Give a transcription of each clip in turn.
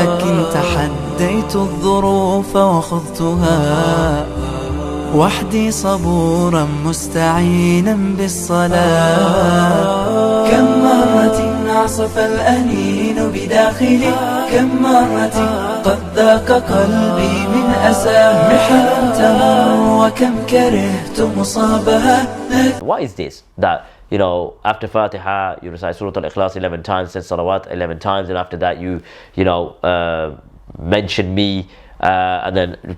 لكن تحديت الظروف وخضتها وحدي صبورا مستعينا بالصلاة. كم مرة عصف الأنين بداخلي، كم مرة قد ذاق قلبي من أساه محن تمر، وكم كرهت مصابها. What is this? That, you know, after Fatiha, you recite Surah Al-Ikhlas 11 times, then Salawat 11 times, and after that you mention me, and then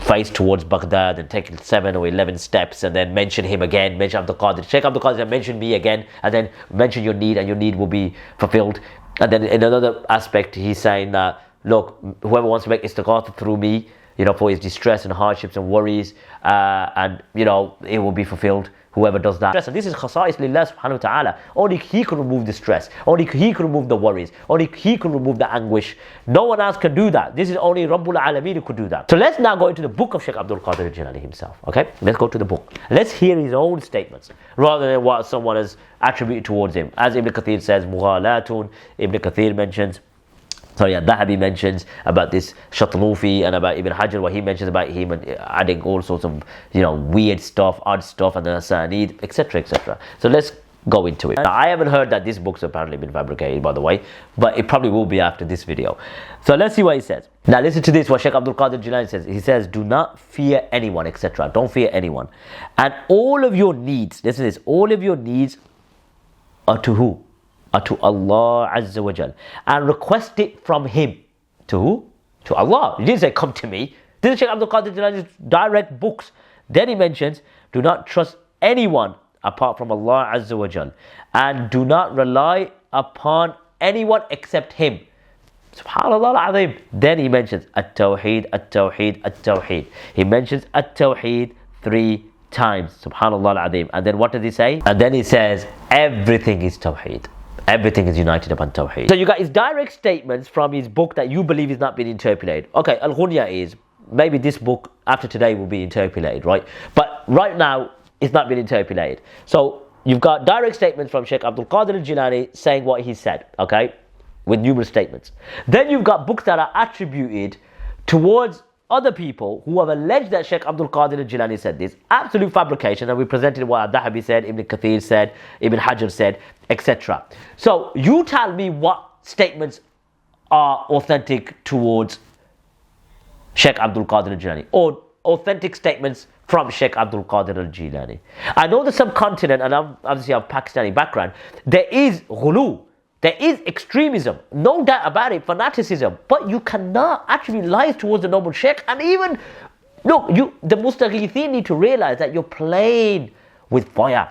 face towards Baghdad and take 7 or 11 steps, and then mention him again, mention Abdul Qadir. Shaykh Abdul Qadir said, mention me again, and then mention your need, and your need will be fulfilled. And then in another aspect, he's saying that, look, whoever wants to make istighatha through me, you know, for his distress and hardships and worries, and, you know, it will be fulfilled. Whoever does that. And this is khasa'is lillah subhanahu wa ta'ala. Only he can remove the stress. Only he can remove the worries. Only he can remove the anguish. No one else can do that. This is only Rabbul Alameen who could do that. So let's now go into the book of Shaykh Abdul Qadir Al-Jilani himself. Okay? Let's go to the book. Let's hear his own statements rather than what someone has attributed towards him. As Ibn Kathir says, Mughalatun, Ibn Kathir mentions, Al-Dhahabi mentions about this Shatlufi, and about Ibn Hajar, what he mentions about him, and adding all sorts of, you know, weird stuff, odd stuff, and the Asanid, etc., etc. So let's go into it. Now, I haven't heard that this book's apparently been fabricated, by the way, but it probably will be after this video. So let's see what he says. Now listen to this, what Shaykh Abdul Qadir Al-Jilani says. He says, do not fear anyone, etc. Don't fear anyone. And all of your needs, listen to this, all of your needs are to who? Are to Allah Azza wa Jal, and request it from Him. To who? To Allah. He didn't say come to me. This is Shaykh Abdul Qadir Al-Jilani's direct books. Then he mentions, do not trust anyone apart from Allah Azza wa Jal, and do not rely upon anyone except Him. Subhanallah al-Azim. Then he mentions At-Tawheed, At-Tawheed, At-Tawheed. He mentions At-Tawheed 3 times. Subhanallah al-Azim. And then what does he say? And then he says, everything is Tawheed. Everything is united upon Tawheed. So you got his direct statements from his book that you believe is not being interpolated. Okay, al-Ghunyah is, maybe this book after today will be interpolated, right? But right now, it's not been interpolated. So you've got direct statements from Shaykh Abdul Qadir Al-Jilani saying what he said, okay? With numerous statements. Then you've got books that are attributed towards other people who have alleged that Shaykh Abdul Qadir Al-Jilani said this. Absolute fabrication, and we presented what Al-Dhahabi said, Ibn Kathir said, Ibn Hajar said, etc. So you tell me what statements are authentic towards Shaykh Abdul Qadir Al-Jilani, or authentic statements from Shaykh Abdul Qadir Al-Jilani. I know the subcontinent, and obviously I have Pakistani background, there is ghulu, there is extremism, no doubt about it, fanaticism, but you cannot attribute lies towards the noble Shaykh. And even, look, the Mustaghithin need to realize that you're playing with fire.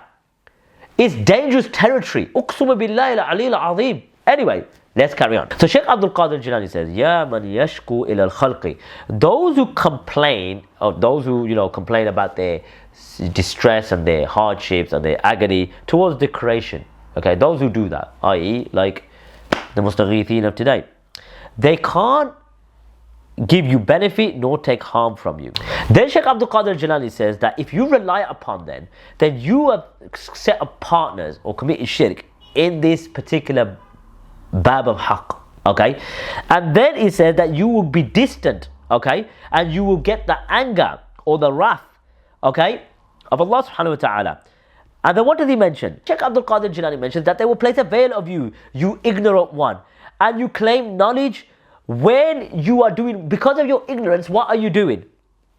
It's dangerous territory. Uqsuma billahi al-ali al-azim. Anyway, let's carry on. So Shaykh Abdul Qadir Al-Jilani says, Ya man yashku ila al-khalqi. Those who complain, or those who, you know, complain about their distress and their hardships and their agony towards the creation. Okay, those who do that, i.e. like the Mustaghithin of today, they can't give you benefit nor take harm from you. Then Shaykh Abdul Qadir Al-Jilani says that if you rely upon them, then you have set up partners or committed shirk in this particular bab of haqq. Okay, and then he says that you will be distant, okay, and you will get the anger or the wrath, okay, of Allah subhanahu wa ta'ala. And then what does he mention? Shaykh Abdul Qadir Al-Jilani mentions that they will place a veil of you, you ignorant one, and you claim knowledge when you are doing, because of your ignorance, what are you doing?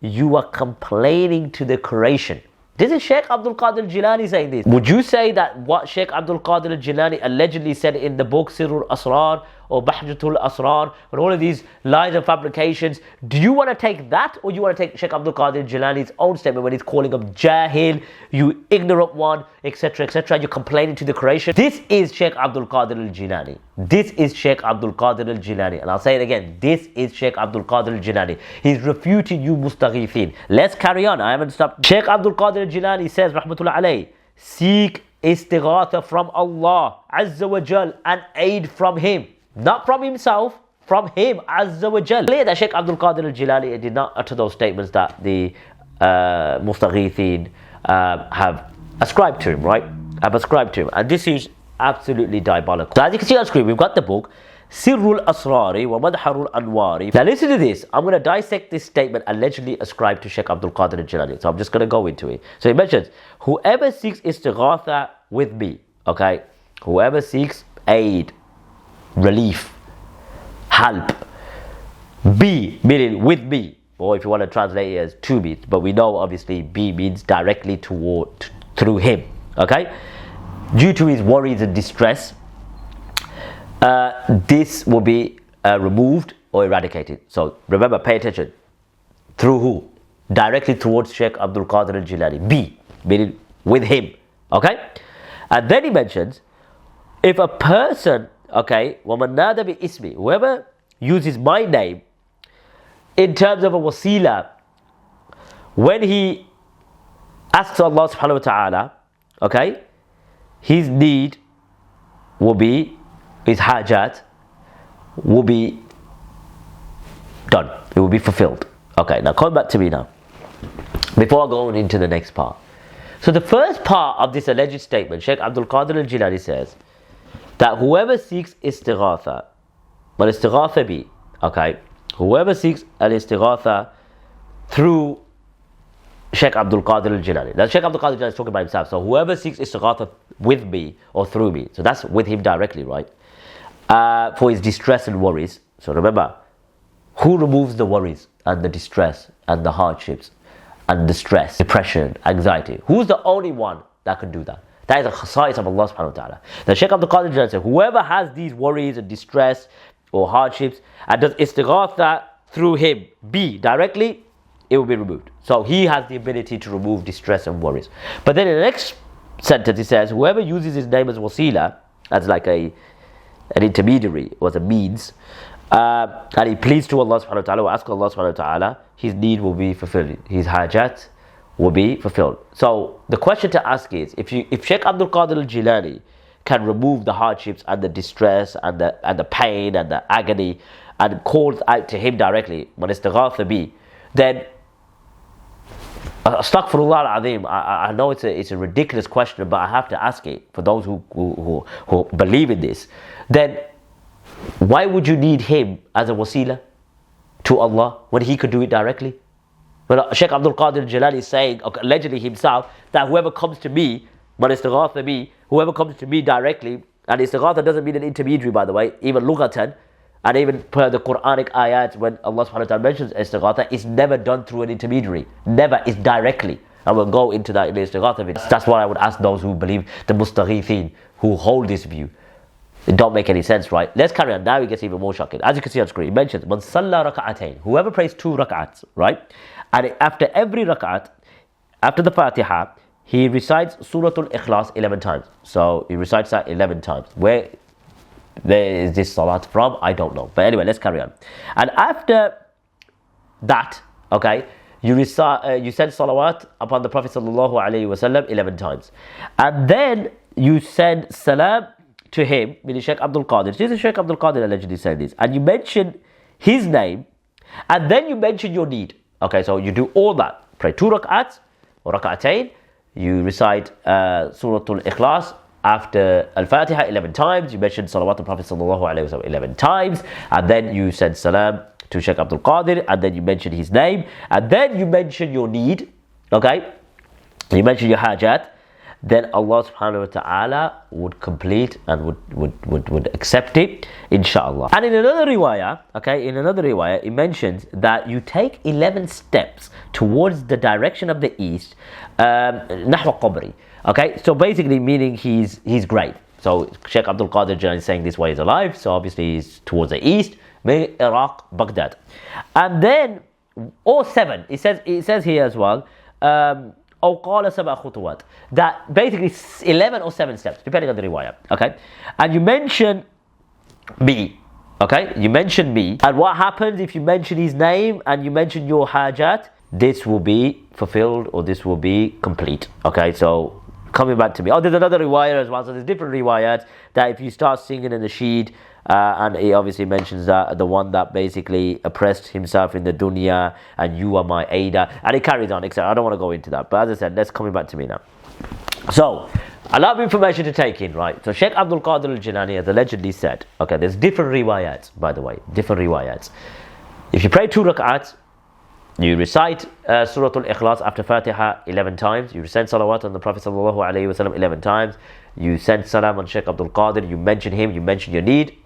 You are complaining to the creation. This is Shaykh Abdul Qadir Al-Jilani saying this. Would you say that what Shaykh Abdul Qadir Al-Jilani allegedly said in the book Sirrul Asrar or Bahjatul Asrar and all of these lies and fabrications, do you want to take that, or you want to take Shaykh Abdul Qadir Al-Jilani's own statement when he's calling him Jahil, you ignorant one, etc., etc., you're complaining to the creation? This is Shaykh Abdul Qadir Al-Jilani. This is Shaykh Abdul Qadir Al-Jilani. And I'll say it again, this is Shaykh Abdul Qadir Al-Jilani. He's refuting you Mustaghithin. Let's carry on, I haven't stopped. Shaykh Abdul Qadir Al-Jilani says, Rahmatullah alayhi, seek istighatha from Allah Azza wa Jal and aid from Him. Not from himself, from Him Azza wa Jal. Clear that Shaykh Abdul Qadir Al-Jilani did not utter those statements that the Mustaghithin have ascribed to him, right? Have ascribed to him. And this is absolutely diabolical. So as you can see on screen, we've got the book. Sirrul Asrari wa Madharul Anwari. Now listen to this. I'm going to dissect this statement allegedly ascribed to Shaykh Abdul Qadir Al-Jilani. So I'm just going to go into it. So he mentions, whoever seeks istighatha with me, okay, whoever seeks aid, relief, help, be, meaning with me, or if you want to translate it as to me, but we know obviously be means directly through him, okay, due to his worries and distress, this will be removed or eradicated. So remember, pay attention. Through who? Directly towards Shaykh Abdul Qadir Al-Jilani. Be, meaning with him, okay. And then he mentions, if a person, okay, وَمَنْ نَادَ بِإِسْمِ, whoever uses my name in terms of a wasila, when he asks Allah subhanahu wa ta'ala, okay, his need will be, his hajat will be done, it will be fulfilled. Okay, now come back to me now, before I go into the next part. So the first part of this alleged statement, Shaykh Abdul Qadir Al-Jilani says that whoever seeks istighatha, but istighatha be, okay, whoever seeks an istighatha through Shaykh Abdul Qadir Al-Jilani. Now Shaykh Abdul Qadir Al-Jilani is talking about himself. So whoever seeks istighatha with me or through me, so that's with him directly, right? For his distress and worries. So remember, who removes the worries and the distress and the hardships and the stress, depression, anxiety? Who's the only one that can do that? That is a khasa'is of Allah subhanahu wa ta'ala. Now Shaykh Abdul Qadir Al-Jilani said, whoever has these worries and distress or hardships and does istighatha through him, be directly, it will be removed. So he has the ability to remove distress and worries. But then in the next sentence he says, whoever uses his name as wasila, as like an intermediary or as a means, and he pleads to Allah subhanahu wa ta'ala, or ask Allah subhanahu wa ta'ala, his need will be fulfilled, his hajat will be fulfilled. So the question to ask is, if Shaykh Abdul Qadir Al-Jilani can remove the hardships and the distress and the pain and the agony and calls out to him directly, man istighatha bi, then astaghfirullah al-azim, I know it's a ridiculous question, but I have to ask it for those who believe in this. Then why would you need him as a wasila to Allah when he could do it directly? Well, Shaykh Abdul Qadir Al-Jilani is saying, allegedly himself, that whoever comes to me, man istighatha bi, whoever comes to me directly, and istighatha doesn't mean an intermediary, by the way, even lughatan, and even per the Quranic ayat, when Allah subhanahu wa ta'ala mentions istighatha, it's never done through an intermediary. Never, it's directly. And we'll go into that in the istighatha video. That's what I would ask those who believe, the mustaghithin, who hold this view. It don't make any sense, right? Let's carry on. Now it gets even more shocking. As you can see on screen, it mentions, man salla raka'atayn, whoever prays 2 rak'ats, right? And after every rak'at, after the Fatiha, he recites Suratul Ikhlas 11 times. So he recites that 11 times. Where is this salat from? I don't know. But anyway, let's carry on. And after that, okay, you send salawat upon the Prophet sallallahu alaihi wasallam 11 times. And then you send salam to him, meaning Shaykh Abdul Qadir. This is Shaykh Abdul Qadir allegedly said this. And you mention his name, and then you mention your need. Okay, so you do all that. Pray 2 rak'ats or rak'atayn. You recite Suratul Ikhlas after Al-Fatiha 11 times. You mention Salawat al Prophet sallallahu alaihi wasallam 11 times. And then you send salam to Shaykh Abdul Qadir. And then you mention his name. And then you mention your need. Okay? You mention your hajat. Then Allah subhanahu wa ta'ala would complete and would accept it, inshallah. And in another riwayah, okay, it mentions that you take 11 steps towards the direction of the east, nahwa qabri. Okay, so basically meaning he's great. So Shaykh Abdul Qadir Al-Jilani is saying this way he's alive, so obviously he's towards the east, Iraq, Baghdad. And then, or 7, it says here as well, أو قال 7 خطوات, that basically 11 or 7 steps, depending on the riwayah, okay? And you mention me, okay? You mention me, and what happens if you mention his name and you mention your hajat? This will be fulfilled, or this will be complete, okay? So coming back to me, there's another riwayah as well, so there's different riwayats that if you start singing in the nasheed, and he obviously mentions that the one that basically oppressed himself in the dunya, and you are my aider, and it carries on, etc. I don't want to go into that, but as I said, let's coming back to me now. So a lot of information to take in, right? So Shaykh Abdul Qadir Al-Jilani has allegedly said, okay, there's different riwayats, by the way, different riwayats. If you pray 2 rak'ats, you recite Surah Al-Ikhlas after Fatiha 11 times, you send salawat on the Prophet sallallahu alaihi wasallam 11 times, you send salam on Shaykh Abdul Qadir, you mention him, you mention your need,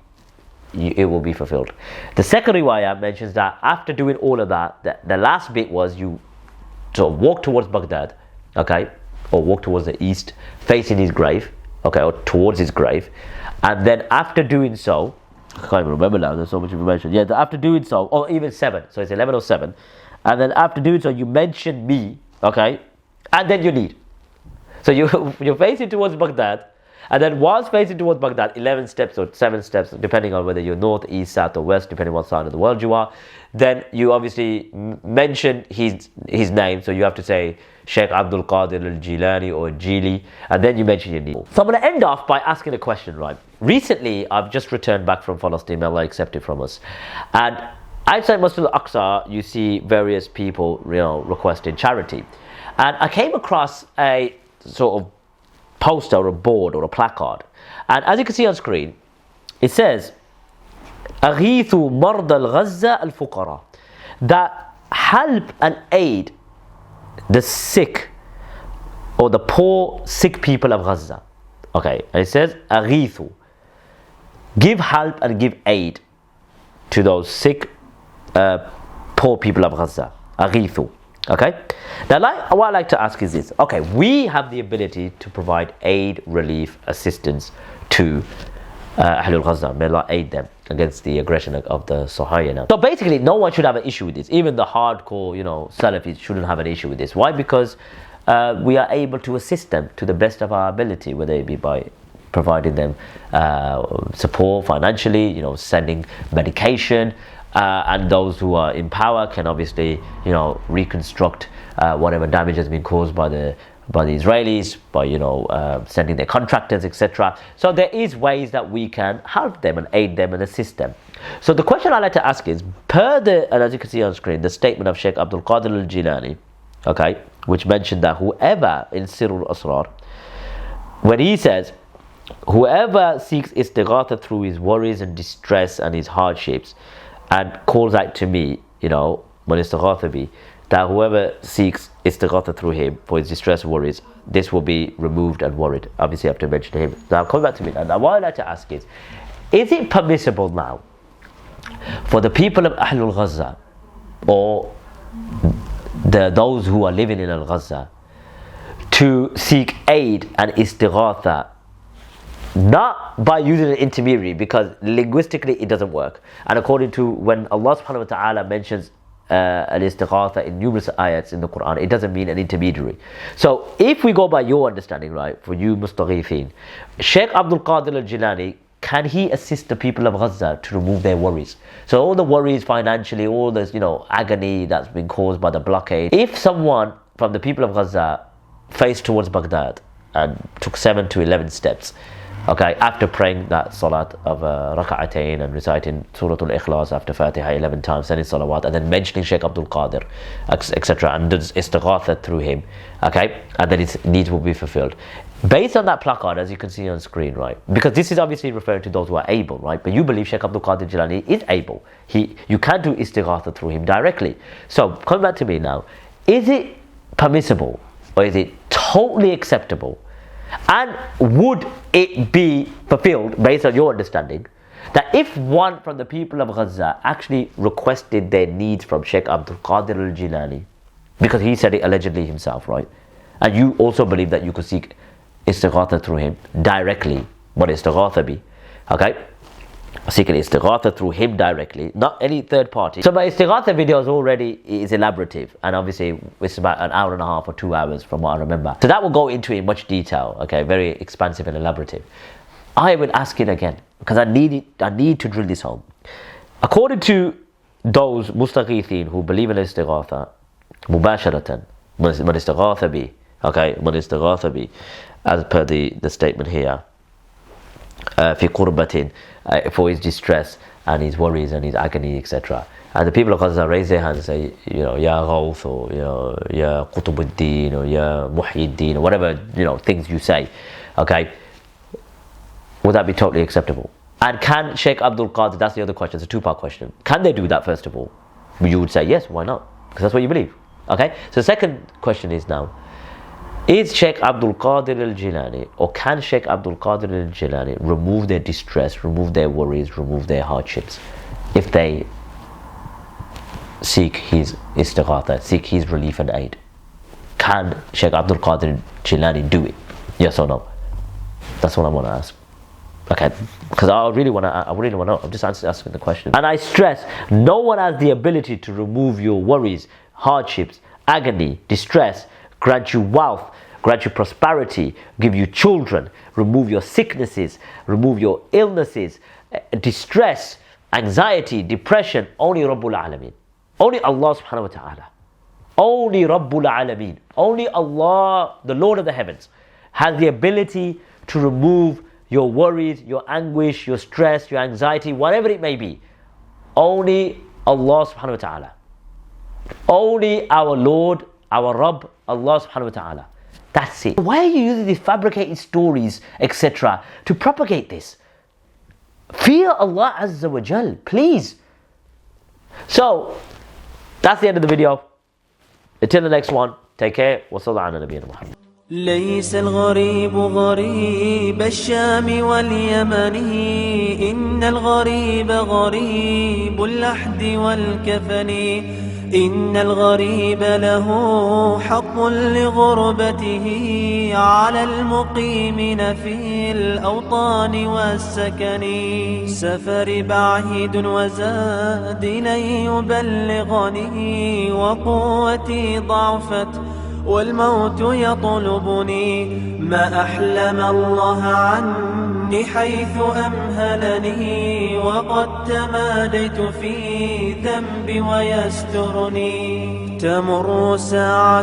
it will be fulfilled. The second riwayah mentions that after doing all of that, the last bit was you sort of walk towards Baghdad, okay, or walk towards the east, facing his grave, okay, or towards his grave, and then after doing so, I can't even remember now, there's so much information. Yeah, after doing so, or even 7, so it's 11 or 7, and then after doing so, you mention me, okay, and then you need. So you're facing towards Baghdad, and then whilst facing towards Baghdad, 11 steps or 7 steps, depending on whether you're north, east, south, or west, depending on what side of the world you are, then you obviously mention his name. So you have to say Shaykh Abdul Qadir Al-Jilani or Jili, and then you mention your need. So I'm going to end off by asking a question, right? Recently, I've just returned back from Palestine. May Allah accept it from us. And outside Masjid Al-Aqsa, you see various people, requesting charity. And I came across a sort of poster or a board or a placard, and as you can see on screen, it says "Aghithu Mard al-Ghazza al-Fuqara," that help and aid the sick or the poor sick people of Gaza. Okay, and it says "Aghithu," give help and give aid to those sick, poor people of Gaza. Aghithu. Okay, now what I like to ask is this. Okay, we have the ability to provide aid, relief, assistance to Ahlul Gaza. May Allah aid them against the aggression of the Sahayana. So basically, no one should have an issue with this. Even the hardcore, Salafis shouldn't have an issue with this. Why? Because we are able to assist them to the best of our ability, whether it be by providing them support financially, sending medication, and those who are in power can obviously, reconstruct whatever damage has been caused by the Israelis, by sending their contractors, etc. So there is ways that we can help them and aid them and assist them. So the question I like to ask is, and as you can see on screen, the statement of Shaykh Abdul Qadir Al-Jilani, okay, which mentioned that whoever in Sirrul Asrar, when he says, whoever seeks istighatha through his worries and distress and his hardships, and calls out to me, that whoever seeks istighatha through him for his distress and worries, this will be removed and worried. Obviously, I have to mention him. Now, come back to me. Now, what I'd like to ask is it permissible now for the people of Ahlul Gaza, or those who are living in Al-Gaza, to seek aid and istighatha, not by using an intermediary, because linguistically it doesn't work, and according to when Allah subhanahu wa ta'ala mentions al-istighatha in numerous ayats in the Quran, it doesn't mean an intermediary. So if we go by your understanding, right, for you mustaghithin, Shaykh Abdul Qadir Al-Jilani, can he assist the people of Gaza to remove their worries? So all the worries financially, all this agony that's been caused by the blockade, if someone from the people of Gaza faced towards Baghdad and took 7 to 11 steps, okay, after praying that salat of rak'atayn and reciting Surah Al-Ikhlas after Fatiha 11 times, sending salawat, and then mentioning Shaykh Abdul Qadir, etc., and does istighatha through him, okay, and then his needs will be fulfilled. Based on that placard, as you can see on screen, right, because this is obviously referring to those who are able, right, but you believe Shaykh Abdul Qadir Jilani is able. You can do istighatha through him directly. So, come back to me now. Is it permissible, or is it totally acceptable, and would it be fulfilled based on your understanding, that if one from the people of Gaza actually requested their needs from Shaykh Abdul Qadir Al-Jilani, because he said it allegedly himself, right, and you also believe that you could seek istighatha through him directly, what istighatha be, okay, seeking istighatha through him directly, not any third party. So my istighatha video is elaborative, and obviously it's about an hour and a half or 2 hours from what I remember. So that will go into in much detail, okay, very expansive and elaborative. I will ask it again, because I need to drill this home. According to those mustaghithin who believe in istighatha, mubasharatan, man istighatha bi, okay, man istighatha bi, as per the statement here, fi qurbatin, for his distress and his worries and his agony, etc. And the people of Gaza raise their hands and say, Ya Ghawth, or Ya Qutubuddin, or Ya Muhyiddin, or whatever things you say. Okay, would that be totally acceptable? And can Shaykh Abdul Qadir, that's the other question, it's a two-part question. Can they do that first of all? You would say yes, why not? Because that's what you believe. Okay, so the second question is now, is Shaykh Abdul Qadir Al-Jilani, or can Shaykh Abdul Qadir Al-Jilani remove their distress, remove their worries, remove their hardships if they seek his istighatha, seek his relief and aid? Can Shaykh Abdul Qadir Al-Jilani do it? Yes or no? That's what I want to ask. Okay, because I really want to know. I'm just asking the question. And I stress, no one has the ability to remove your worries, hardships, agony, distress, grant you wealth, grant you prosperity, give you children, remove your sicknesses, remove your illnesses, distress, anxiety, depression. Only Rabbul Alameen. Only Allah subhanahu wa ta'ala. Only Rabbul Alameen. Only Allah, the Lord of the heavens, has the ability to remove your worries, your anguish, your stress, your anxiety, whatever it may be. Only Allah subhanahu wa ta'ala. Only our Lord, our Rabb, Allah subhanahu wa ta'ala. That's it. Why are you using these fabricated stories, etc., to propagate this? Fear Allah Azza wa Jal, please. So, that's the end of the video. Until the next one, take care. Wa sallallahu ala nabiyyina Muhammad. ليس الغريب غريب الشام واليمن إن الغريب غريب اللحد والكفن إن الغريب له حق لغربته على المقيمين في الأوطان والسكن سفر بعيد وزاد لن يبلغني وقوتي ضعفت والموت يطلبني ما أحلم الله عني حيث أمهلني وقد تماديت في ذنبي ويسترني تمر ساعة